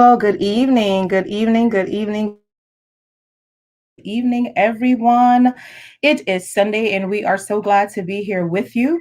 Well, good evening, good evening, good evening, everyone. It is Sunday, and we are so glad to be here with you.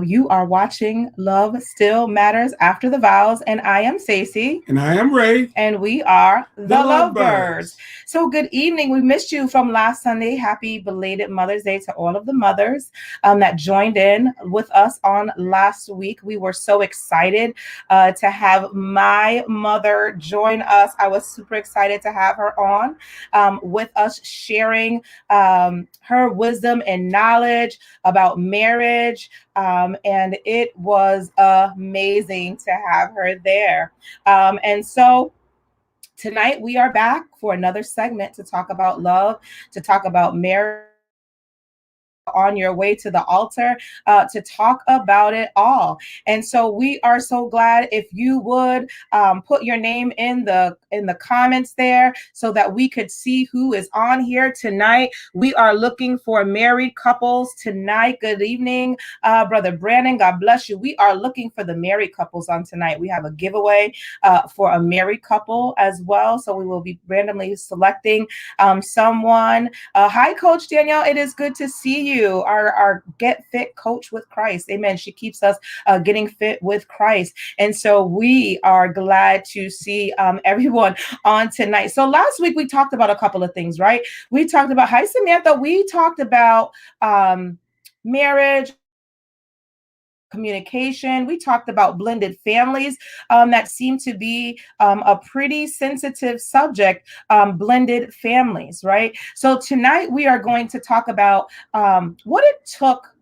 You are watching Love Still Matters After the Vows, and I am Stacey. And I am Ray. And we are the TheLuvbyrds. Lovebirds. So, good evening. We missed you from last Sunday. Happy belated Mother's Day to all of the mothers that joined in with us on last week. We were so excited to have my mother join us. I was super excited to have her on with us, sharing her wisdom and knowledge about marriage. And it was amazing to have her there. And so tonight we are back for another segment to talk about love, to talk about marriage, on your way to the altar, to talk about it all. And so we are so glad if you would put your name in the comments there so that we could see who is on here tonight. We are looking for married couples tonight. Good evening, Brother Brandon. God bless you. We are looking for the married couples on tonight. We have a giveaway for a married couple as well. So we will be randomly selecting someone. Hi, Coach Danielle. It is good to see you. Our Get Fit Coach with Christ. Amen. She keeps us getting fit with Christ. And so we are glad to see everyone on tonight. So last week we talked about a couple of things, right? We talked about, hi, Samantha. We talked about marriage, communication. We talked about blended families that seem to be a pretty sensitive subject, blended families, right? So tonight we are going to talk about what it took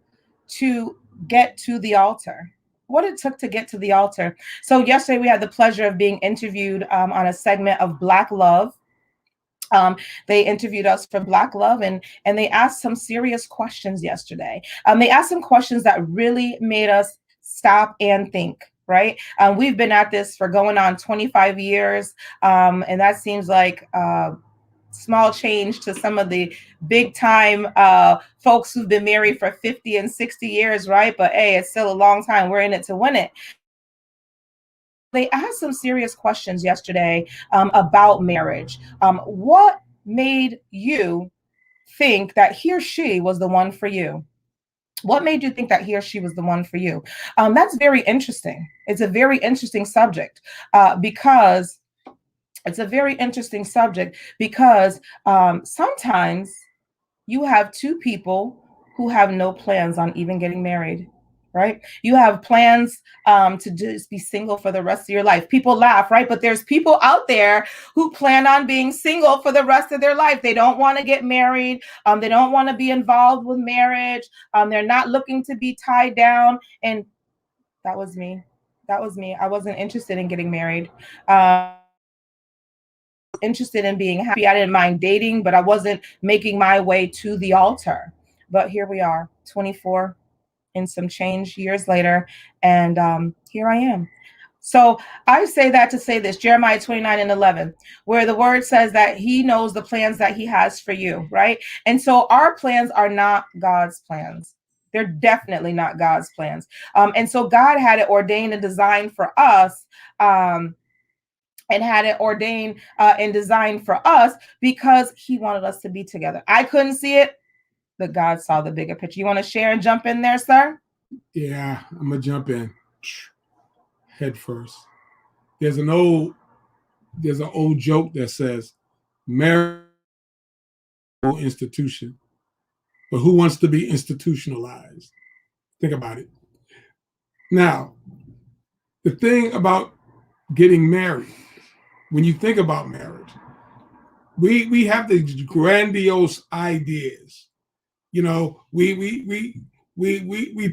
to get to the altar. What it took to get to the altar. So yesterday we had the pleasure of being interviewed on a segment of Black Love. They interviewed us for Black Love, and they asked some serious questions yesterday. They asked some questions that really made us stop and think. Right? We've been at this for going on 25 years, and that seems like small change to some of the big time folks who've been married for 50 and 60 years, right? But hey, it's still a long time. We're in it to win it. They asked some serious questions yesterday about marriage. What made you think that he or she was the one for you? What made you think that he or she was the one for you? That's very interesting. It's a very interesting subject because sometimes you have two people who have no plans on even getting married. Right? You have plans to just be single for the rest of your life. People laugh, right? But there's people out there who plan on being single for the rest of their life. They don't want to get married. They don't want to be involved with marriage. They're not looking to be tied down. And that was me. I wasn't interested in getting married. Interested in being happy. I didn't mind dating, but I wasn't making my way to the altar. But here we are, 24 and some change years later, and here I am. So I say that to say this, Jeremiah 29:11, where the word says that he knows the plans that he has for you, right? And so our plans are not God's plans. They're definitely not God's plans. And so God had it ordained and designed for us, and had it ordained and designed for us because he wanted us to be together. I couldn't see it, but God saw the bigger picture. You want to share and jump in there, sir? Yeah, I'm gonna jump in head first. There's an old joke that says, "Marriage is an institution, but who wants to be institutionalized?" Think about it. Now, the thing about getting married, when you think about marriage, we have these grandiose ideas. You know, we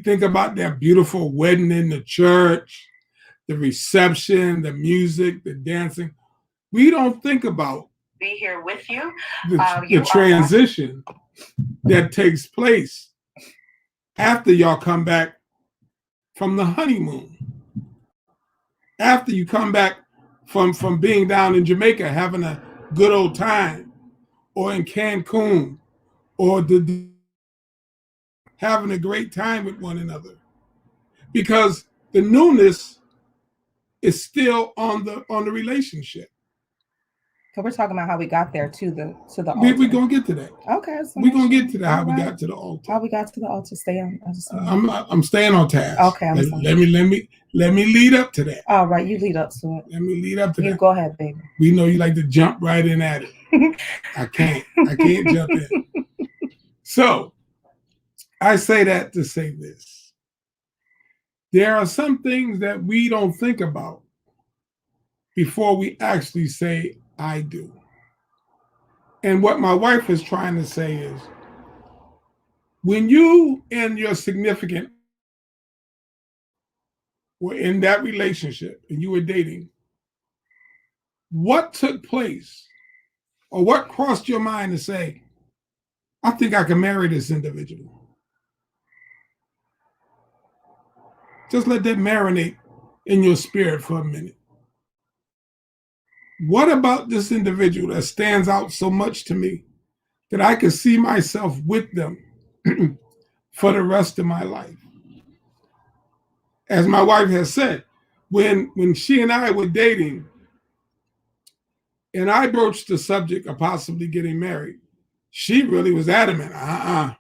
think about that beautiful wedding in the church, the reception, the music, the dancing. We don't think about be here with you. The transition that takes place after y'all come back from the honeymoon. After you come back from being down in Jamaica having a good old time, or in Cancun, or having a great time with one another. Because the newness is still on the relationship. So we're talking about how we got there to the We're altar. going to get to that. Okay, so We're going to get to how we got to the altar. How we got to the altar? Stay on. I'm staying on task. Okay, let me lead up to that. All right, you lead up to it. Let me lead up to that. You go ahead, baby. We know you like to jump right in at it. I can't jump in. So I say that to say this. There are some things that we don't think about before we actually say, I do. And what my wife is trying to say is, when you and your significant were in that relationship and you were dating, what took place or what crossed your mind to say, I think I can marry this individual? Just let that marinate in your spirit for a minute. What about this individual that stands out so much to me that I can see myself with them for the rest of my life? As my wife has said, when she and I were dating, and I broached the subject of possibly getting married, she really was adamant. I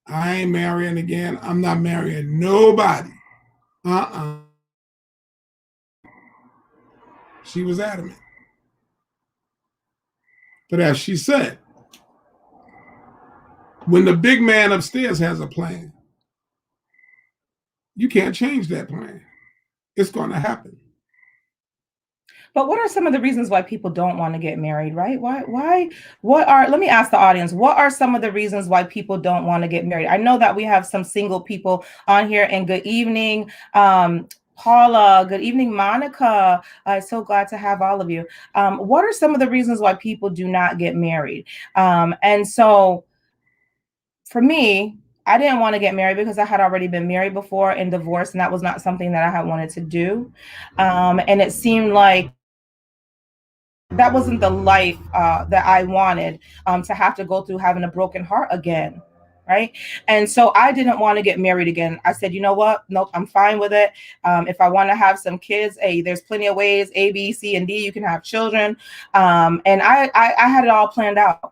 ain't marrying again. I'm not marrying nobody. She was adamant. But as she said, when the big man upstairs has a plan, you can't change that plan. It's going to happen. But what are some of the reasons why people don't want to get married, right? Let me ask the audience, what are some of the reasons why people don't want to get married? I know that we have some single people on here, and good evening, Paula, good evening, Monica. So glad to have all of you. What are some of the reasons why people do not get married? And so for me, I didn't want to get married because I had already been married before and divorced, and that was not something that I had wanted to do. And it seemed like that wasn't the life that I wanted, to have to go through having a broken heart again. Right. And so I didn't want to get married again. I said, you know what? Nope, I'm fine with it. If I want to have some kids, hey, there's plenty of ways, A, B, C, and D, you can have children. And I had it all planned out.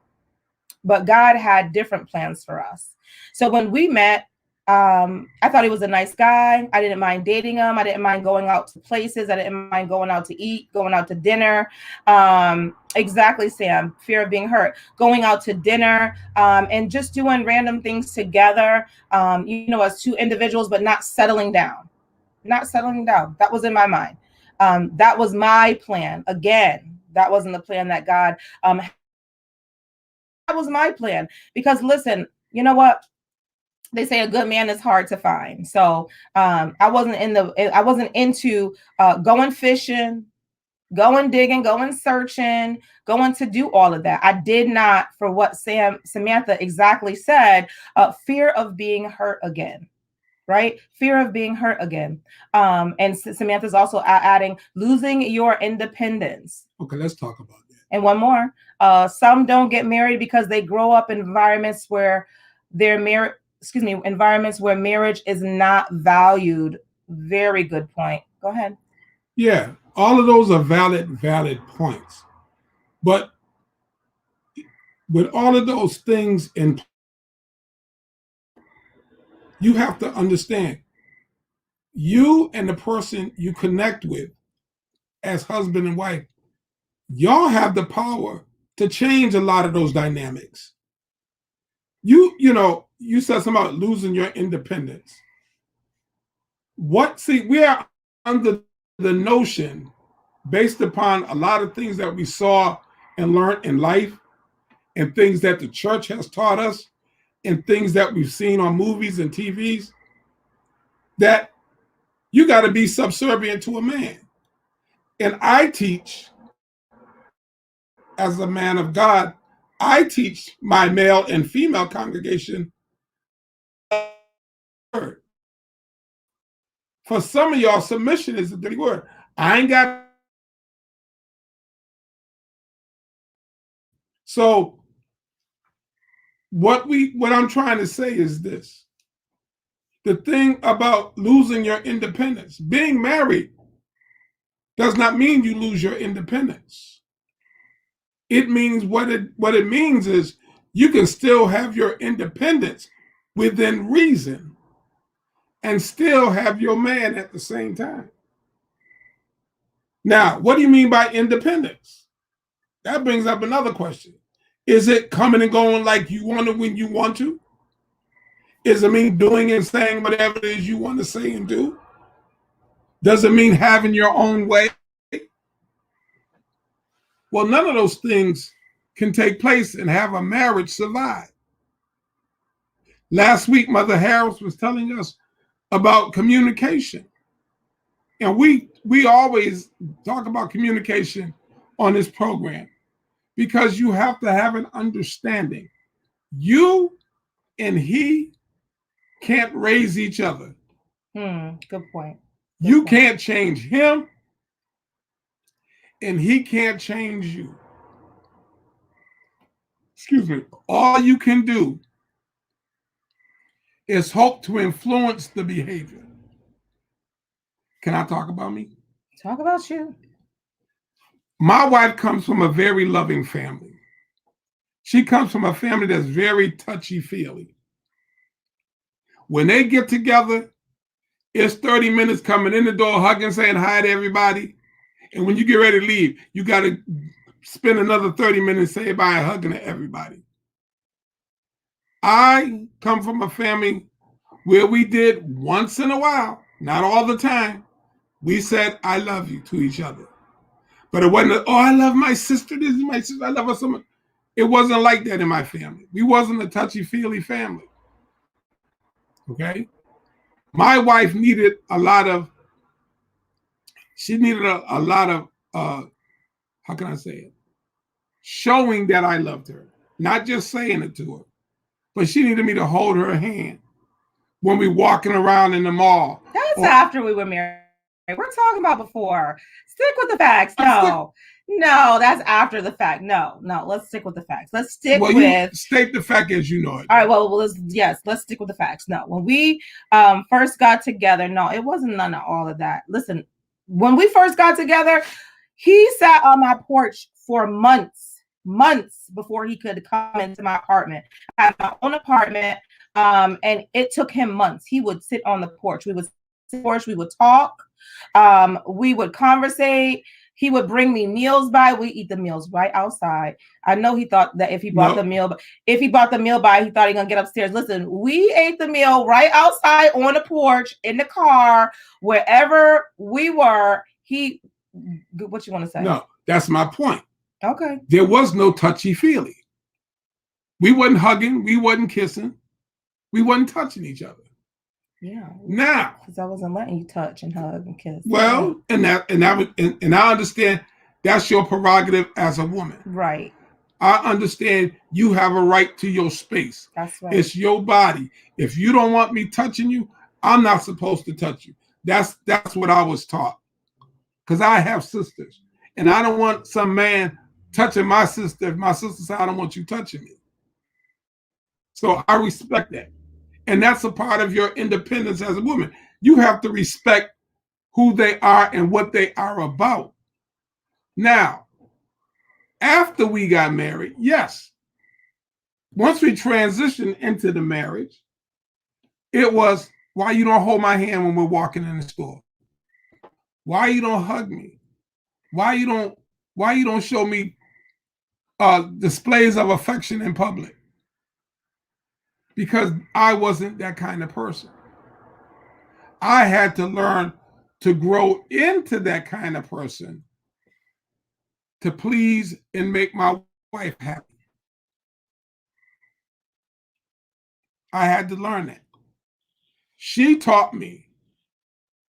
But God had different plans for us. So when we met, I thought he was a nice guy. I didn't mind dating him. I didn't mind going out to places. I didn't mind going out to eat, going out to dinner. Exactly, Sam. Fear of being hurt. Going out to dinner, and just doing random things together, as two individuals, but not settling down. Not settling down. That was in my mind. That was my plan. Again, that wasn't the plan that God that was my plan. Because listen, you know what? They say a good man is hard to find. So I wasn't into going fishing, going digging, going searching, going to do all of that. I did not, for what Samantha exactly said, fear of being hurt again. Right? Fear of being hurt again. And Samantha's also adding losing your independence. Okay, let's talk about that. And one more. Some don't get married because they grow up in environments where environments where marriage is not valued. Very good point. Go ahead. Yeah, all of those are valid points. But with all of those things in, you have to understand, you and the person you connect with as husband and wife, y'all have the power to change a lot of those dynamics. You said something about losing your independence. We are under the notion, based upon a lot of things that we saw and learned in life, and things that the church has taught us, and things that we've seen on movies and TVs, that you got to be subservient to a man. And I teach, as a man of God, I teach my male and female congregation. For some of y'all, submission is a dirty word. I ain't got. So what I'm trying to say is this. The thing about losing your independence, being married does not mean you lose your independence. It means what it means is you can still have your independence within reason and still have your man at the same time. Now, what do you mean by independence? That brings up another question. Is it coming and going like you want to when you want to? Does it mean doing and saying whatever it is you want to say and do? Does it mean having your own way? Well, none of those things can take place and have a marriage survive. Last week, Mother Harris was telling us about communication. And we always talk about communication on this program because you have to have an understanding. You and he can't raise each other. Good point. You can't change him, and he can't change you. Excuse me. All you can do is hope to influence the behavior. Can I talk about me? Talk about you. My wife comes from a very loving family. She comes from a family that's very touchy-feely. When they get together, it's 30 minutes coming in the door, hugging, saying hi to everybody. And when you get ready to leave, you got to spend another 30 minutes saying bye, hugging to everybody. I come from a family where we did once in a while, not all the time, we said, I love you to each other. But it wasn't, oh, I love my sister. This is my sister. I love her so much. It wasn't like that in my family. We wasn't a touchy-feely family. Okay? My wife needed a lot of how can I say it? Showing that I loved her. Not just saying it to her. But she needed me to hold her hand when we walking around in the mall. That's after we were married. We're talking about before. Stick with the facts. No, that's after the fact. No, let's stick with the facts. Let's stick with. You state the fact as you know it. All right, well, let's stick with the facts. No, when we first got together, no, it wasn't none of all of that. Listen, when we first got together, he sat on my porch for months before he could come into my apartment. I had my own apartment, and it took him months. He would sit on the porch. We would talk, we would conversate. He would bring me meals by. We eat the meals right outside. I know he thought that if he brought the meal by, he thought he gonna get upstairs. Listen, we ate the meal right outside on the porch, in the car, wherever we were. What you want to say? No, that's my point. Okay. There was no touchy-feely. We wasn't hugging. We wasn't kissing. We wasn't touching each other. Yeah. Now, because I wasn't letting you touch and hug and kiss. Well, and I understand that's your prerogative as a woman. Right. I understand you have a right to your space. That's right. It's your body. If you don't want me touching you, I'm not supposed to touch you. That's what I was taught. Because I have sisters, and I don't want some man touching my sister if my sister said, I don't want you touching me. So I respect that. And that's a part of your independence as a woman. You have to respect who they are and what they are about. Now, after we got married, yes. Once we transitioned into the marriage, it was, why you don't hold my hand when we're walking in the store? Why you don't hug me? Why you don't show me displays of affection in public? Because I wasn't that kind of person. I had to learn to grow into that kind of person to please and make my wife happy. I had to learn that. She taught me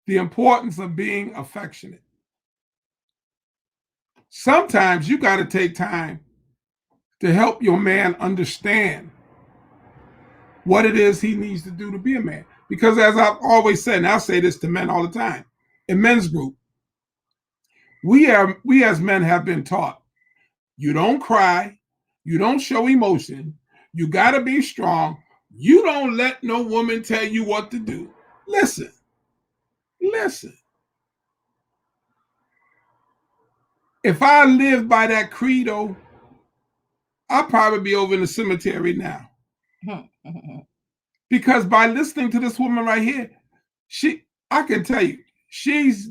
the importance of being affectionate. Sometimes you got to take time to help your man understand what it is he needs to do to be a man. Because as I've always said, and I'll say this to men all the time, in men's group, we as men have been taught, you don't cry, you don't show emotion, you got to be strong, you don't let no woman tell you what to do. Listen. If I lived by that credo, I'll probably be over in the cemetery now. Because by listening to this woman right here, I can tell you, she's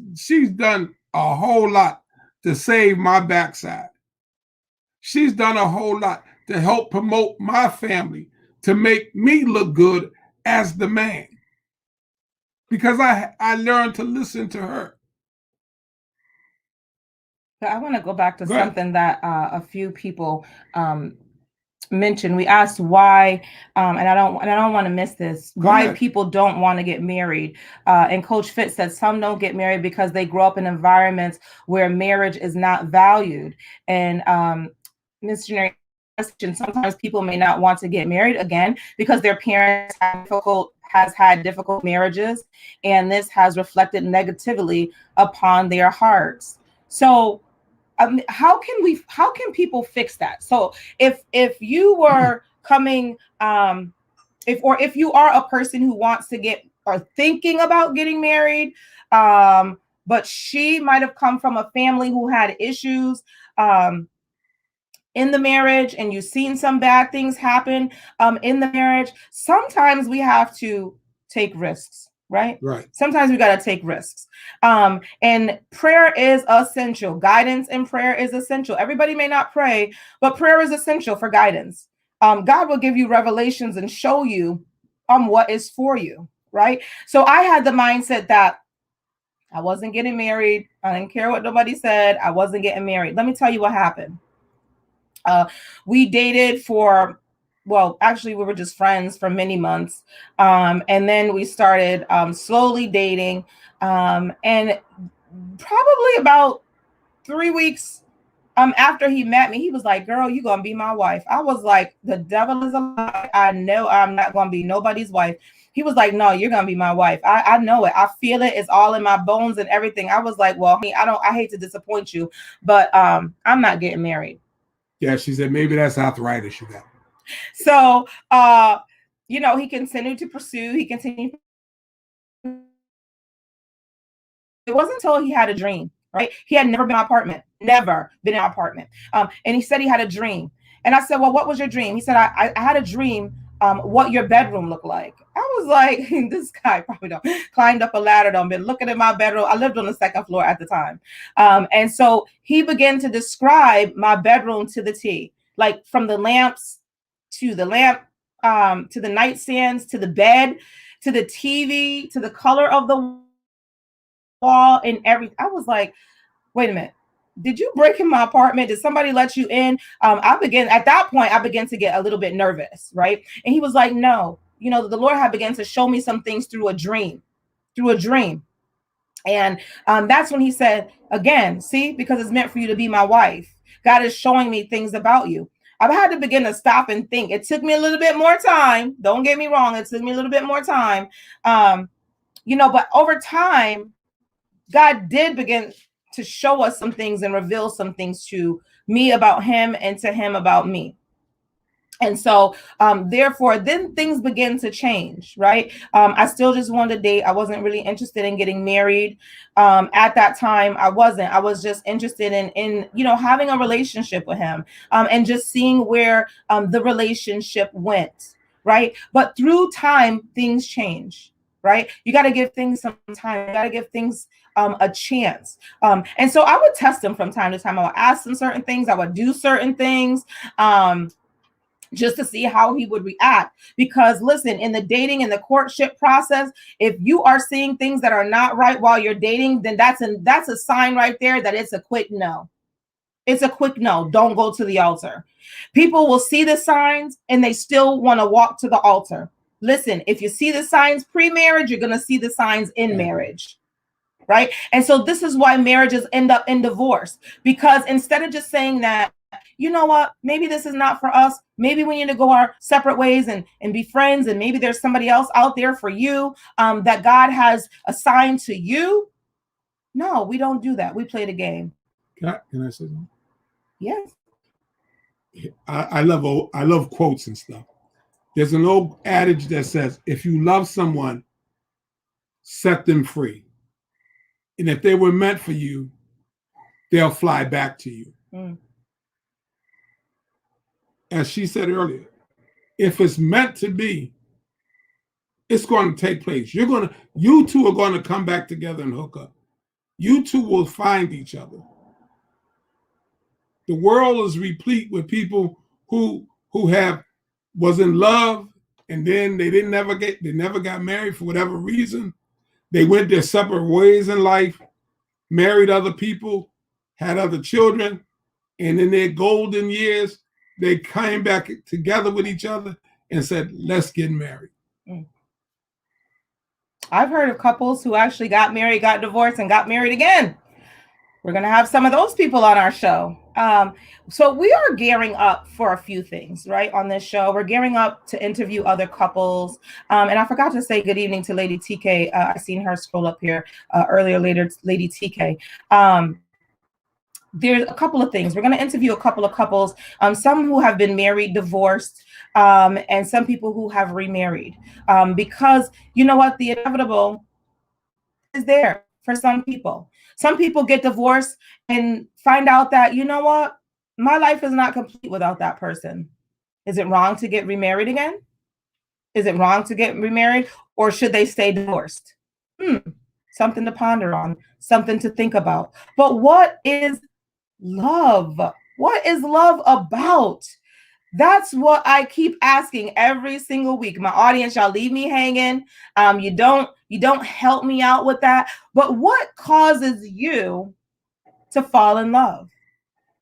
done a whole lot to save my backside. She's done a whole lot to help promote my family, to make me look good as the man. Because I learned to listen to her. I want to go back to something that a few people mentioned. We asked why, and I don't want to miss this. Why people don't want to get married? And Coach Fitz said some don't get married because they grow up in environments where marriage is not valued. And missionary, sometimes people may not want to get married again because their parents has had difficult marriages, and this has reflected negatively upon their hearts. So how can people fix that? So if you were coming, if you are a person who wants to get or thinking about getting married, but she might have come from a family who had issues in the marriage, and you've seen some bad things happen in the marriage, sometimes we have to take risks, right? Sometimes we got to take risks. And prayer is essential. Guidance in prayer is essential. Everybody may not pray, but prayer is essential for guidance. God will give you revelations and show you what is for you, right? So I had the mindset that I wasn't getting married. I didn't care what nobody said. I wasn't getting married. Let me tell you what happened. We dated for, well, actually, we were just friends for many months. And then we started slowly dating. And probably about 3 weeks after he met me, he was like, girl, you gonna be my wife. I was like, the devil is a lie. I know I'm not gonna be nobody's wife. He was like, no, you're gonna be my wife. I know it. I feel it. It's all in my bones and everything. I was like, well, I hate to disappoint you, but I'm not getting married. Yeah, she said maybe that's arthritis you got. So, he continued to pursue. He continued. It wasn't until he had a dream, right? He had never been in my apartment, never been in my apartment. And he said he had a dream. And I said, well, what was your dream? He said, I had a dream what your bedroom looked like. I was like, this guy probably don't climbed up a ladder, don't been looking at my bedroom. I lived on the second floor at the time. And so he began to describe my bedroom to the T, like from the lamps to the to the nightstands, to the bed, to the TV, to the color of the wall and everything. I was like, wait a minute. Did you break in my apartment? Did somebody let you in? At that point, I began to get a little bit nervous, right? And he was like, no, the Lord had begun to show me some things through a dream. And that's when he said, again, see, because it's meant for you to be my wife. God is showing me things about you. I've had to begin to stop and think. It took me a little bit more time. Don't get me wrong. It took me a little bit more time. But over time, God did begin to show us some things and reveal some things to me about him and to him about me. And so, therefore, then things begin to change, right? I still just wanted to date. I wasn't really interested in getting married. At that time, I wasn't. I was just interested in having a relationship with him and just seeing where the relationship went, right? But through time, things change, right? You got to give things some time. You got to give things a chance. And so I would test him from time to time. I would ask him certain things. I would do certain things. Just to see how he would react. Because listen, in the dating and the courtship process, if you are seeing things that are not right while you're dating, then that's a sign right there that it's a quick no. It's a quick no. Don't go to the altar. People will see the signs and they still want to walk to the altar. Listen, if you see the signs pre-marriage, you're going to see the signs in marriage. Right? And so this is why marriages end up in divorce, because instead of just saying that, you know what, maybe this is not for us. Maybe we need to go our separate ways and be friends. And maybe there's somebody else out there for you that God has assigned to you. No, we don't do that. We play the game. Can I say something? Yes. I love quotes and stuff. There's an old adage that says, if you love someone, set them free. And if they were meant for you, they'll fly back to you. Mm. As she said earlier, if it's meant to be, it's going to take place. You two are going to come back together and hook up. You two will find each other. The world is replete with people who was in love, and then they never got married for whatever reason. They went their separate ways in life, married other people, had other children, and in their golden years, they came back together with each other and said, let's get married. Mm. I've heard of couples who actually got married, got divorced, and got married again. We're going to have some of those people on our show. So we are gearing up for a few things, right? On this show, we're gearing up to interview other couples. And I forgot to say good evening to Lady TK. I seen her scroll up here earlier, Lady TK. There's a couple of things. We're going to interview a couple of couples, some who have been married, divorced, and some people who have remarried. Because you know what? The inevitable is there for some people. Some people get divorced and find out that, you know what? My life is not complete without that person. Is it wrong to get remarried again? Is it wrong to get remarried, or should they stay divorced? Something to ponder on, something to think about. But what is love? What is love about? That's what I keep asking every single week. My audience, y'all leave me hanging. You don't help me out with that. But what causes you to fall in love?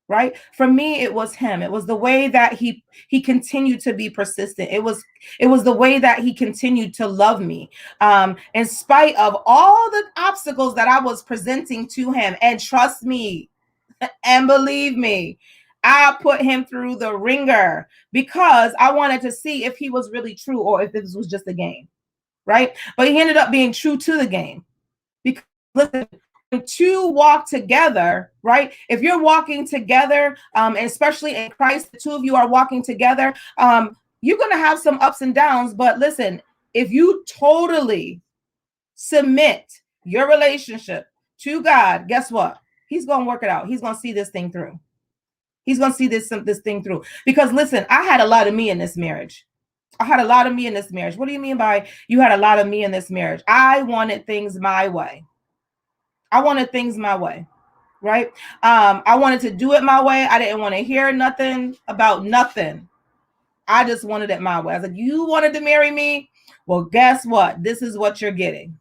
Right? For me, it was him. It was the way that he continued to be persistent. It was the way that he continued to love me, in spite of all the obstacles that I was presenting to him. And trust me, and believe me, I put him through the ringer because I wanted to see if he was really true or if this was just a game, right? But he ended up being true to the game. Because listen, when two walk together, right? If you're walking together, and especially in Christ, the two of you are walking together, you're going to have some ups and downs. But listen, if you totally submit your relationship to God, guess what? He's going to work it out. He's going to see this thing through. He's going to see this thing through. Because listen, I had a lot of me in this marriage. What do you mean by you had a lot of me in this marriage? I wanted things my way. Right? I wanted to do it my way. I didn't want to hear nothing about nothing. I just wanted it my way. I was like, you wanted to marry me? Well, guess what? This is what you're getting.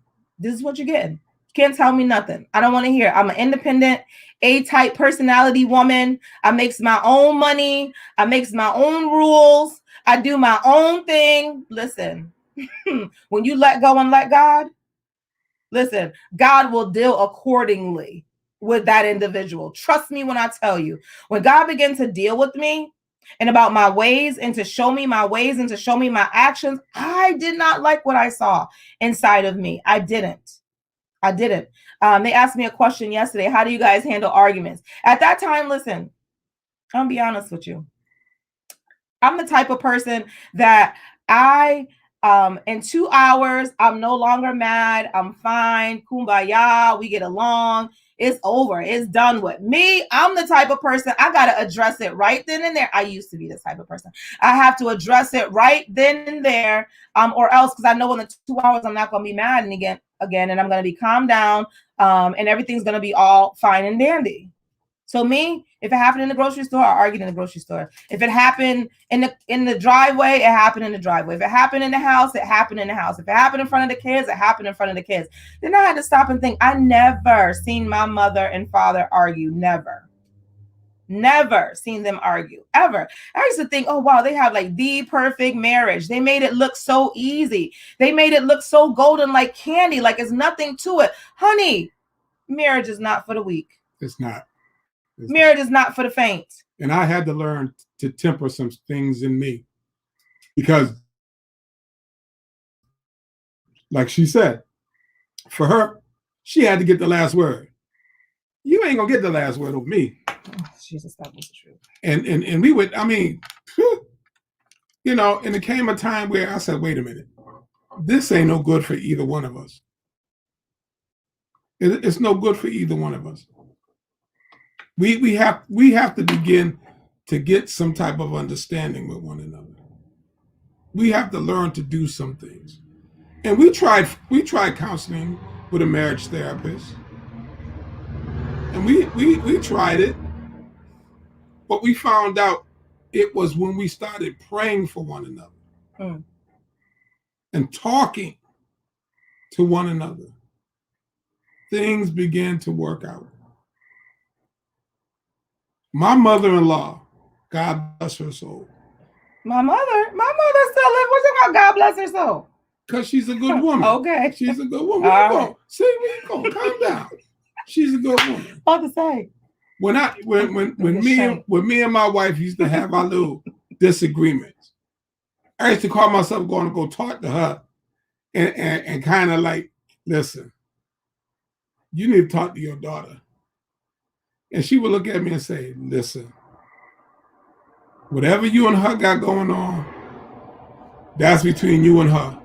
Can't tell me nothing. I don't want to hear. I'm an independent, A-type personality woman. I makes my own money. I makes my own rules. I do my own thing. Listen, when you let go and let God, listen, God will deal accordingly with that individual. Trust me when I tell you, when God began to deal with me and about my ways and to show me my ways and to show me my actions, I did not like what I saw inside of me. I didn't. They asked me a question yesterday. How do you guys handle arguments? At that time, listen, I'm gonna be honest with you. I'm the type of person that in 2 hours, I'm no longer mad. I'm fine. Kumbaya. We get along. It's over. It's done with. Me, I'm the type of person, I got to address it right then and there. I used to be this type of person. I have to address it right then and there, or else, because I know in the 2 hours, I'm not going to be mad again, and I'm going to be calmed down, and everything's going to be all fine and dandy. So me, if it happened in the grocery store, I argued in the grocery store. If it happened in the driveway, it happened in the driveway. If it happened in the house, it happened in the house. If it happened in front of the kids, it happened in front of the kids. Then I had to stop and think, I never seen my mother and father argue. Never seen them argue, ever. I used to think, oh, wow, they have like the perfect marriage. They made it look so easy. They made it look so golden like candy, like it's nothing to it. Honey, marriage is not for the weak. It's not. Marriage is not for the faint. And I had to learn to temper some things in me because, like she said, for her, she had to get the last word. You ain't gonna get the last word over me. Oh, Jesus, that was true. And we would, I mean, you know, and it came a time where I said, wait a minute, this ain't no good for either one of us. It's no good for either one of us. We have to begin to get some type of understanding with one another. We have to learn to do some things. And we tried counseling with a marriage therapist. And we tried it, but we found out it was when we started praying for one another and talking to one another, things began to work out. My mother-in-law, God bless her soul. My mother still lives. What's about God bless her soul? Because she's a good woman. Okay. She's a good woman. Where you going? See, where you going? Calm down. She's a good woman. About to say. When me and my wife used to have our little disagreements, I used to call myself going to go talk to her and kind of like, listen, you need to talk to your daughter. And she would look at me and say, listen, whatever you and her got going on, that's between you and her.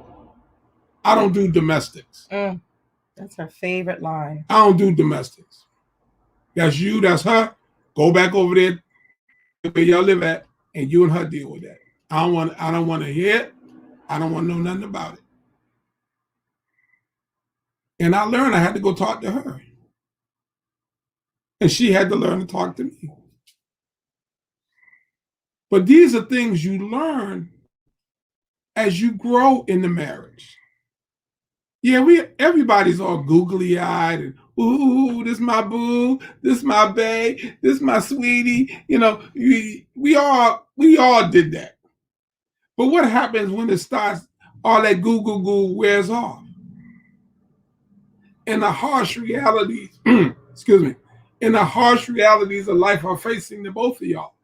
I don't do domestics. That's her favorite line. I don't do domestics. That's you, that's her. Go back over there where y'all live at, and you and her deal with that. I don't want to hear it. I don't want to know nothing about it. And I learned I had to go talk to her. And she had to learn to talk to me. But these are things you learn as you grow in the marriage. Yeah, everybody's all googly-eyed and ooh, this my boo, this my bae, this my sweetie. You know, we all did that. But what happens when it starts, all that goo wears off? And the harsh realities, excuse me, and the harsh realities of life are facing the both of y'all.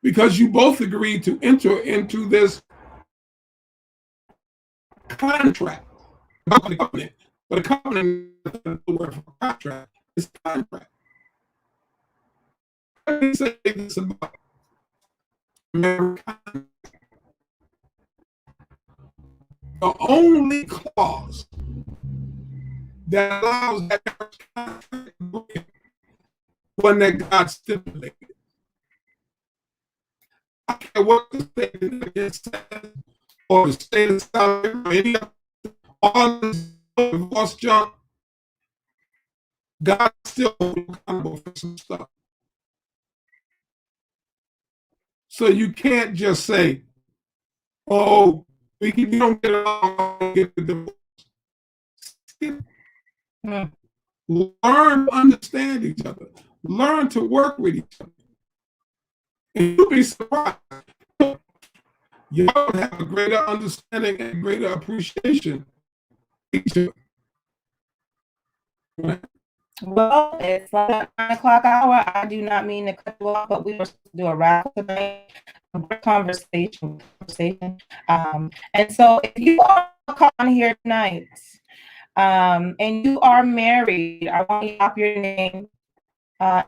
Because you both agreed to enter into this contract. Not a covenant, but a covenant is the word for contract. It's a contract. Let me say this about American. The only clause that allows that contract one that God stipulated. I don't care what the state says or the state of South or any of all this divorce junk. God still holds you accountable for some stuff. So you can't just say, "Oh, we don't get along, get the divorce." Learn to understand each other. Learn to work with each other. And you'll be surprised. Y'all have a greater understanding and greater appreciation. Well, it's like that 9 o'clock hour. I do not mean to cut you off, but we were supposed to do a wrap tonight. Conversation. And so if you are on here tonight, and you are married, I want you to drop your name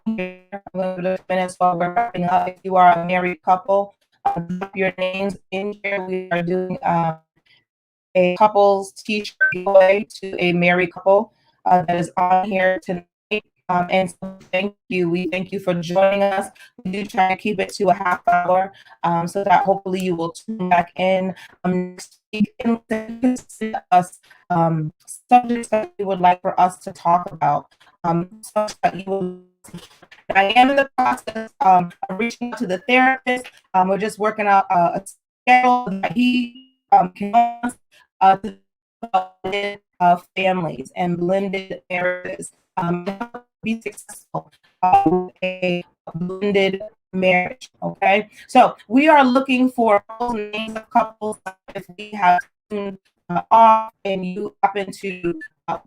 here a little bit of minutes while we're wrapping up. If you are a married couple, drop your names in here. We are doing a couples T-shirt giveaway to a married couple that is on here tonight. And so thank you. We thank you for joining us. We do try to keep it to a half hour so that hopefully you will tune back in next week and send us subjects that you would like for us to talk about. Subjects that you will. I am in the process of reaching out to the therapist. We're just working out a schedule that he can families and blended marriages. Be successful with a blended marriage. Okay, so we are looking for names of couples. If we have off and you happen to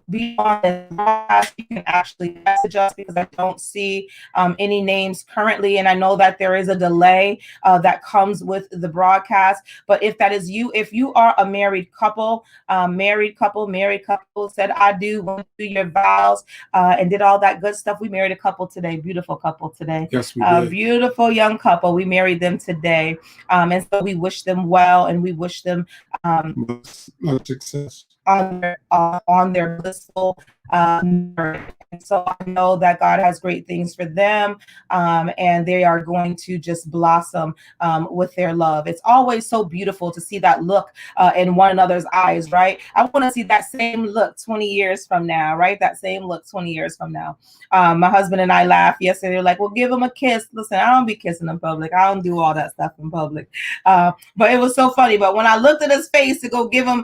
be on the broadcast, you can actually message us because I don't see any names currently, and I know that there is a delay that comes with the broadcast. But if that is you, if you are a married couple said I do, went through your vows and did all that good stuff. We married a couple today, beautiful couple today. Yes, we did. Beautiful young couple. We married them today, and so we wish them well, and we wish them much success on their blissful And so I know that God has great things for them, and they are going to just blossom with their love. It's always so beautiful to see that look in one another's eyes, right? I want to see that same look 20 years from now, right? That same look 20 years from now. My husband and I laughed yesterday. They're like, well, give him a kiss. Listen, I don't be kissing in public. I don't do all that stuff in public. But it was so funny. But when I looked at his face to go give him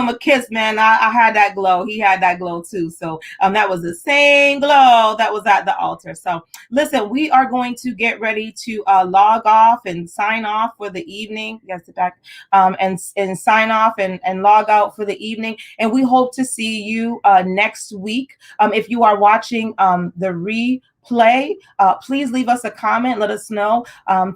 a kiss, man, I had that glow. He had that glow too. So that was the same glow that was at the altar. So listen, we are going to get ready to log off and sign off for the evening. You guys sit back and sign off and log out for the evening. And we hope to see you next week. If you are watching the replay, please leave us a comment. Let us know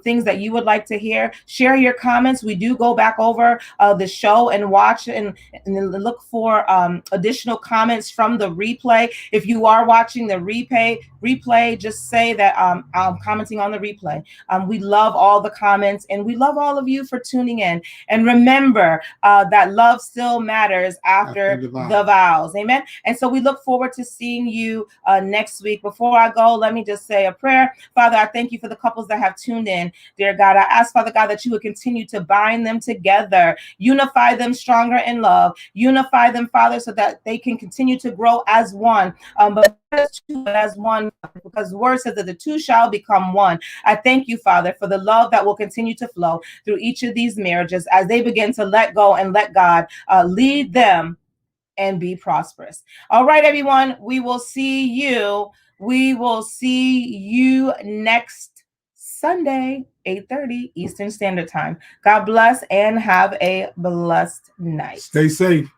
things that you would like to hear. Share your comments. We do go back over the show and watch and look for additional comments from the replay. If you are watching the replay, just say that I'm commenting on the replay. We love all the comments, and we love all of you for tuning in. And remember that love still matters after the vows. Amen. And so we look forward to seeing you next week. Before I go, let me just say a prayer. Father, I thank you for the couples that have tuned in. Dear God, I ask, Father God, that you would continue to bind them together, unify them stronger in love, unify them, Father, so that they can continue to grow as one, but as one, because the word says that the two shall become one. I thank you, Father, for the love that will continue to flow through each of these marriages as they begin to let go and let God lead them and be prosperous. All right, everyone, we will see you. We will see you next Sunday, 8:30 Eastern Standard Time. God bless and have a blessed night. Stay safe.